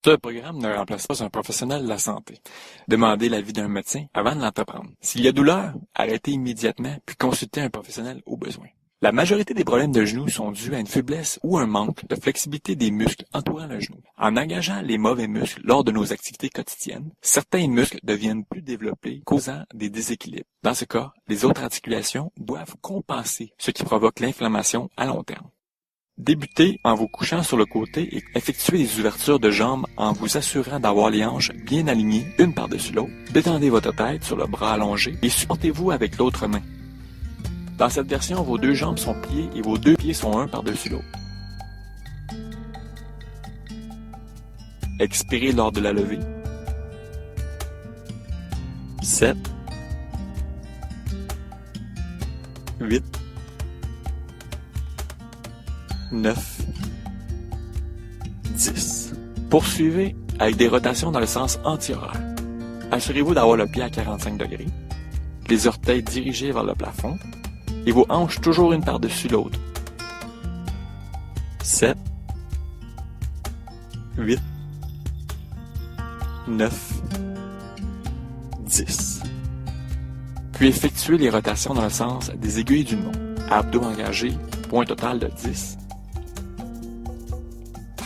Ce programme ne remplace pas un professionnel de la santé. Demandez l'avis d'un médecin avant de l'entreprendre. S'il y a douleur, arrêtez immédiatement puis consultez un professionnel au besoin. La majorité des problèmes de genoux sont dus à une faiblesse ou un manque de flexibilité des muscles entourant le genou. En engageant les mauvais muscles lors de nos activités quotidiennes, certains muscles deviennent plus développés, causant des déséquilibres. Dans ce cas, les autres articulations doivent compenser, ce qui provoque l'inflammation à long terme. Débutez en vous couchant sur le côté et effectuez des ouvertures de jambes en vous assurant d'avoir les hanches bien alignées une par-dessus l'autre. Détendez votre tête sur le bras allongé et supportez-vous avec l'autre main. Dans cette version, vos deux jambes sont pliées et vos deux pieds sont un par-dessus l'autre. Expirez lors de la levée. 7, 8, 9, 10. Poursuivez avec des rotations dans le sens anti-horaire. Assurez-vous d'avoir le pied à 45 degrés, les orteils dirigés vers le plafond et vos hanches toujours une par-dessus l'autre. 7, 8, 9, 10. Puis effectuez les rotations dans le sens des aiguilles d'une montre. Abdos engagés pour un total de 10.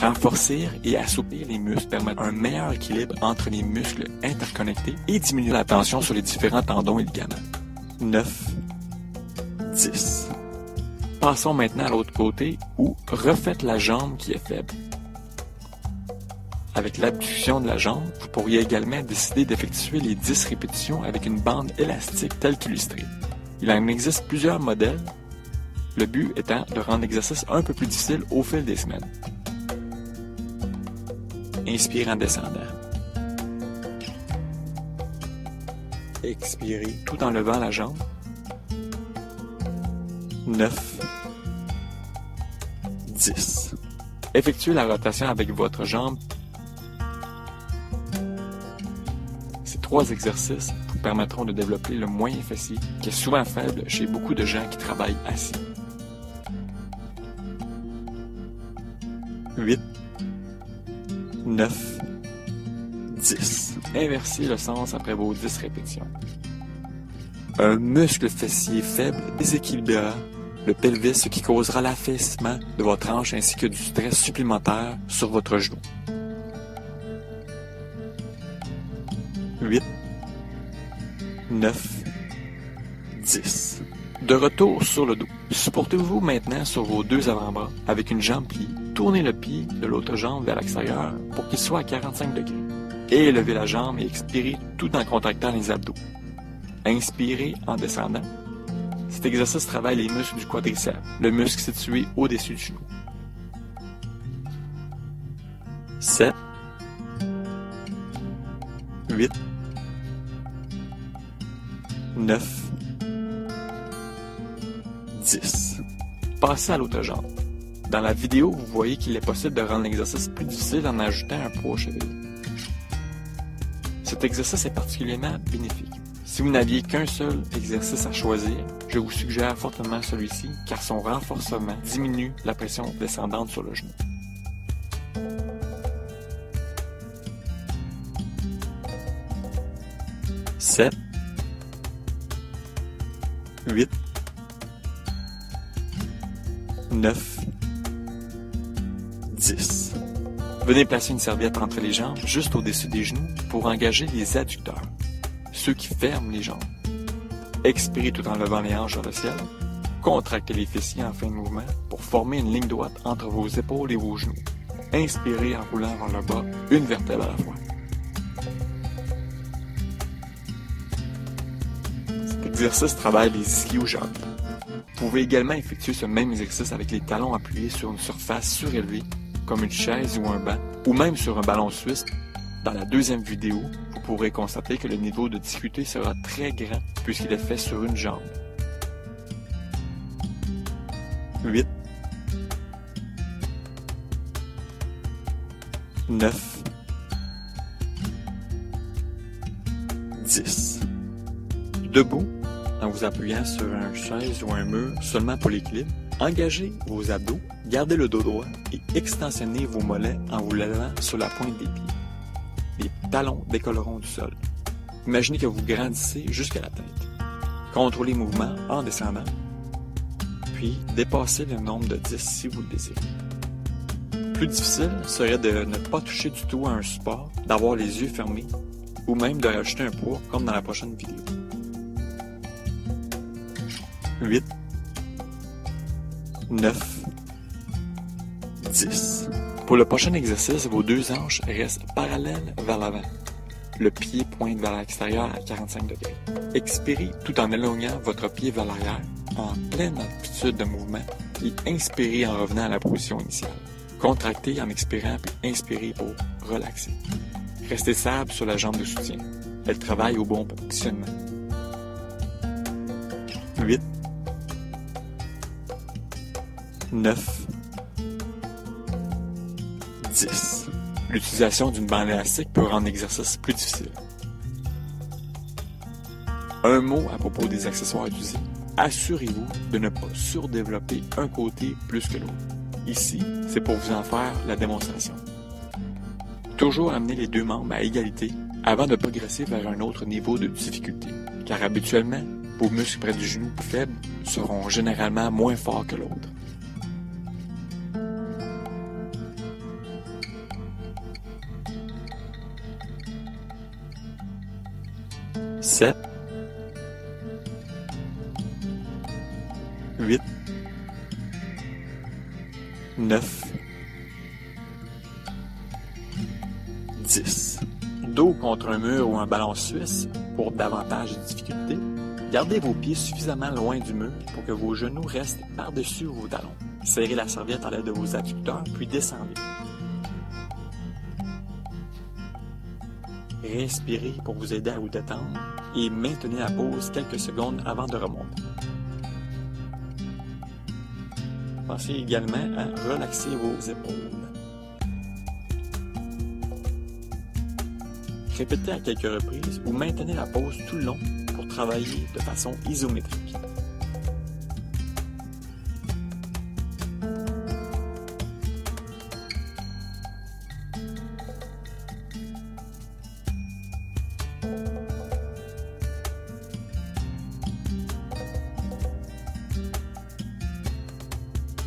Renforcer et assouplir les muscles permet un meilleur équilibre entre les muscles interconnectés et diminuer la tension sur les différents tendons et ligaments. 9, 10. Passons maintenant à l'autre côté où refaites la jambe qui est faible. Avec l'abduction de la jambe, vous pourriez également décider d'effectuer les 10 répétitions avec une bande élastique telle qu'illustrée. Il en existe plusieurs modèles, le but étant de rendre l'exercice un peu plus difficile au fil des semaines. Inspirez en descendant. Expirez tout en levant la jambe. 9, 10. Effectuez la rotation avec votre jambe. Ces 3 exercices vous permettront de développer le moyen fessier qui est souvent faible chez beaucoup de gens qui travaillent assis. 8, 9, 10. Inversez le sens après vos 10 répétitions. Un muscle fessier faible déséquilibrera le pelvis, ce qui causera l'affaissement de votre hanche ainsi que du stress supplémentaire sur votre genou. 8, 9, 10. De retour sur le dos. Supportez-vous maintenant sur vos deux avant-bras avec une jambe pliée. Tournez le pied de l'autre jambe vers l'extérieur pour qu'il soit à 45 degrés. Élevez la jambe et expirez tout en contractant les abdos. Inspirez en descendant. Cet exercice travaille les muscles du quadriceps, le muscle situé au-dessus du genou. 7, 8, 9, 10. Passez à l'autre jambe. Dans la vidéo, vous voyez qu'il est possible de rendre l'exercice plus difficile en ajoutant un poids au cheville. Cet exercice est particulièrement bénéfique. Si vous n'aviez qu'un seul exercice à choisir, je vous suggère fortement celui-ci car son renforcement diminue la pression descendante sur le genou. « 7, 8, 9, 10. Venez placer une serviette entre les jambes, juste au-dessus des genoux, pour engager les adducteurs, ceux qui ferment les jambes. Expirez tout en levant les hanches vers le ciel. Contractez les fessiers en fin de mouvement pour former une ligne droite entre vos épaules et vos genoux. Inspirez en roulant vers le bas, une vertèbre à la fois. Cet exercice travaille les ischio-jambiers. Vous pouvez également effectuer ce même exercice avec les talons appuyés sur une surface surélevée, comme une chaise ou un banc, ou même sur un ballon suisse. Dans la deuxième vidéo, vous pourrez constater que le niveau de difficulté sera très grand puisqu'il est fait sur une jambe. 8, 9, 10. Debout, en vous appuyant sur une chaise ou un mur seulement pour l'équilibre, engagez vos abdos, gardez le dos droit et extensionnez vos mollets en vous levant sur la pointe des pieds. les talons décolleront du sol. Imaginez que vous grandissez jusqu'à la tête. Contrôlez le mouvement en descendant, puis dépassez le nombre de 10 si vous le désirez. Plus difficile serait de ne pas toucher du tout à un support, d'avoir les yeux fermés, ou même de rajouter un poids comme dans la prochaine vidéo. 8, 9, 10. Pour le prochain exercice, vos deux hanches restent parallèles vers l'avant. Le pied pointe vers l'extérieur à 45 degrés. Expirez tout en éloignant votre pied vers l'arrière, en pleine amplitude de mouvement, et inspirez en revenant à la position initiale. Contractez en expirant, puis inspirez pour relaxer. Restez stable sur la jambe de soutien. Elle travaille au bon positionnement. 8, 9, 10. L'utilisation d'une bande élastique peut rendre l'exercice plus difficile. Un mot à propos des accessoires utilisés. Assurez-vous de ne pas surdévelopper un côté plus que l'autre. Ici, c'est pour vous en faire la démonstration. Toujours amener les deux membres à égalité avant de progresser vers un autre niveau de difficulté, car habituellement, vos muscles près du genou plus faible seront généralement moins forts que l'autre. Sept, 8, 9, 10. Dos contre un mur ou un ballon suisse pour davantage de difficulté. Gardez vos pieds suffisamment loin du mur pour que vos genoux restent par-dessus vos talons. Serrez la serviette à l'aide de vos adducteurs, puis descendez. Respirez pour vous aider à vous détendre et maintenez la pause quelques secondes avant de remonter. Pensez également à relaxer vos épaules. Répétez à quelques reprises ou maintenez la pause tout le long pour travailler de façon isométrique.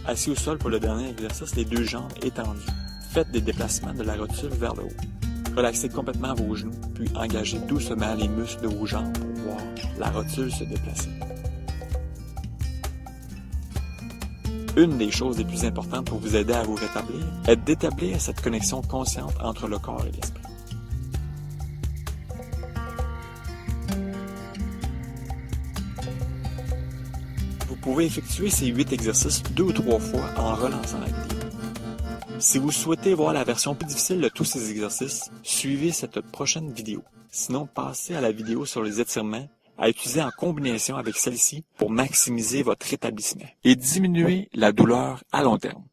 Assis au sol pour le dernier exercice, les deux jambes étendues. Faites des déplacements de la rotule vers le haut. Relaxez complètement vos genoux, puis engagez doucement les muscles de vos jambes pour voir la rotule se déplacer. Une des choses les plus importantes pour vous aider à vous rétablir est d'établir cette connexion consciente entre le corps et l'esprit. Vous pouvez effectuer ces 8 exercices 2 ou 3 fois en relançant la vidéo. Si vous souhaitez voir la version plus difficile de tous ces exercices, suivez cette prochaine vidéo. Sinon, passez à la vidéo sur les étirements à utiliser en combinaison avec celle-ci pour maximiser votre rétablissement et diminuer la douleur à long terme.